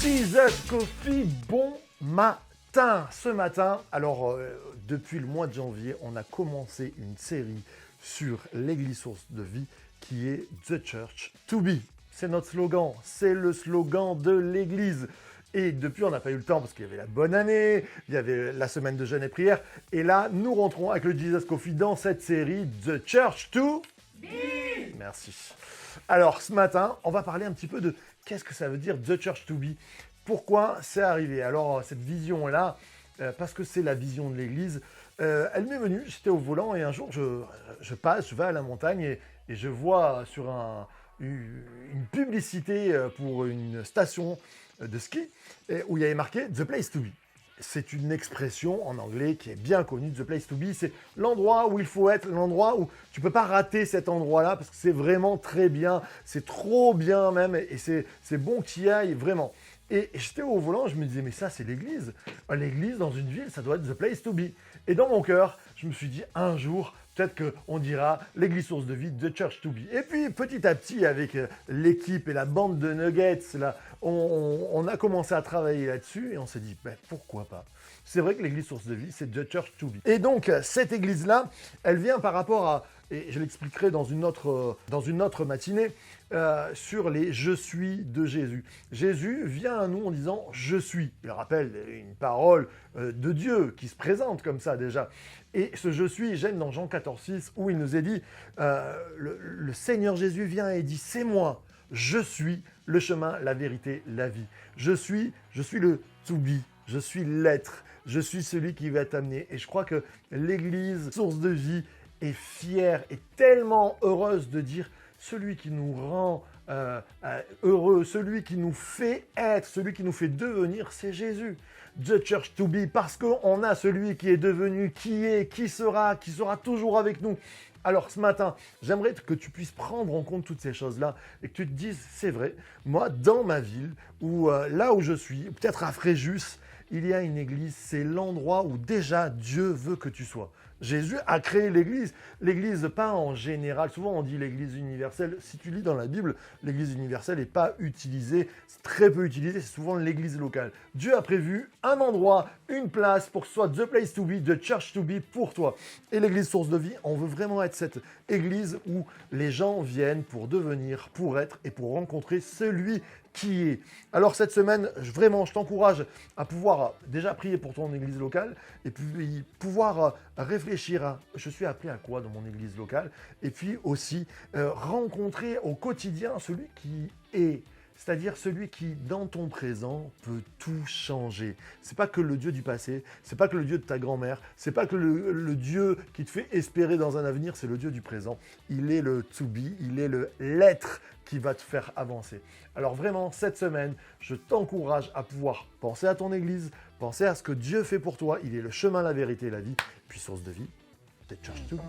Jesus Coffee, bon matin. Ce matin, alors depuis le mois de janvier, on a commencé une série sur l'Église Source de Vie qui est The Church to Be. C'est notre slogan, c'est le slogan de l'Église. Et depuis, on n'a pas eu le temps parce qu'il y avait la bonne année, il y avait la semaine de jeûne et prière. Et là, nous rentrons avec le Jesus Coffee dans cette série The Church to Be. Merci. Alors, ce matin, on va parler un petit peu de qu'est-ce que ça veut dire The Church to Be. Pourquoi c'est arrivé? Alors, cette vision-là, parce que c'est la vision de l'Église, elle m'est venue, j'étais au volant et un jour, je passe, je vais à la montagne et je vois sur une publicité pour une station de ski où il y avait marqué The Place to Be. C'est une expression en anglais qui est bien connue, The Place to Be. C'est l'endroit où il faut être, l'endroit où tu ne peux pas rater cet endroit-là parce que c'est vraiment très bien, c'est trop bien même et c'est bon que tu y ailles vraiment. Et j'étais au volant, je me disais, mais ça c'est l'église. L'église dans une ville, ça doit être The Place to Be. Et dans mon cœur, je me suis dit, un jour, peut-être qu'on dira l'église source de vie, The Church to Be. Et puis petit à petit, avec l'équipe et la bande de Nuggets, là, on a commencé à travailler là-dessus et on s'est dit, ben, pourquoi pas? C'est vrai que l'église source de vie, c'est The Church to Be. Et donc, cette église-là, elle vient par rapport à, et je l'expliquerai dans une autre matinée, sur les « je suis » de Jésus. Jésus vient à nous en disant « je suis ». Il rappelle une parole de Dieu qui se présente comme ça déjà. Et ce « je suis » gêne dans Jean 14,6 où il nous est dit le Seigneur Jésus vient et dit « c'est moi, je suis le chemin, la vérité, la vie. Je suis le to be, je suis l'être, je suis celui qui va t'amener. » Et je crois que l'Église, source de vie, est fière et tellement heureuse de dire celui qui nous rend heureux, celui qui nous fait être, celui qui nous fait devenir, c'est Jésus. The Church to Be, parce qu'on a celui qui est devenu, qui sera toujours avec nous. Alors ce matin, j'aimerais que tu puisses prendre en compte toutes ces choses-là et que tu te dises, c'est vrai, moi dans ma ville, ou là où je suis, peut-être à Fréjus, il y a une église, c'est l'endroit où déjà Dieu veut que tu sois. Jésus a créé l'église. L'église, pas en général. Souvent, on dit l'église universelle. Si tu lis dans la Bible, l'église universelle n'est pas utilisée. C'est très peu utilisé. C'est souvent l'église locale. Dieu a prévu un endroit, une place pour que ce soit The Place to Be, The Church to Be pour toi. Et l'église source de vie, on veut vraiment être cette église où les gens viennent pour devenir, pour être et pour rencontrer celui qui est. Alors cette semaine, vraiment, je t'encourage à pouvoir déjà prier pour ton église locale et puis pouvoir réfléchir à je suis appelé à quoi dans mon église locale et puis aussi rencontrer au quotidien celui qui est. C'est-à-dire celui qui, dans ton présent, peut tout changer. C'est pas que le Dieu du passé, c'est pas que le Dieu de ta grand-mère, c'est pas que le Dieu qui te fait espérer dans un avenir, c'est le Dieu du présent. Il est le to be, il est l'être qui va te faire avancer. Alors vraiment, cette semaine, je t'encourage à pouvoir penser à ton église, penser à ce que Dieu fait pour toi. Il est le chemin, la vérité et la vie. Puis source de vie, The Church to Be.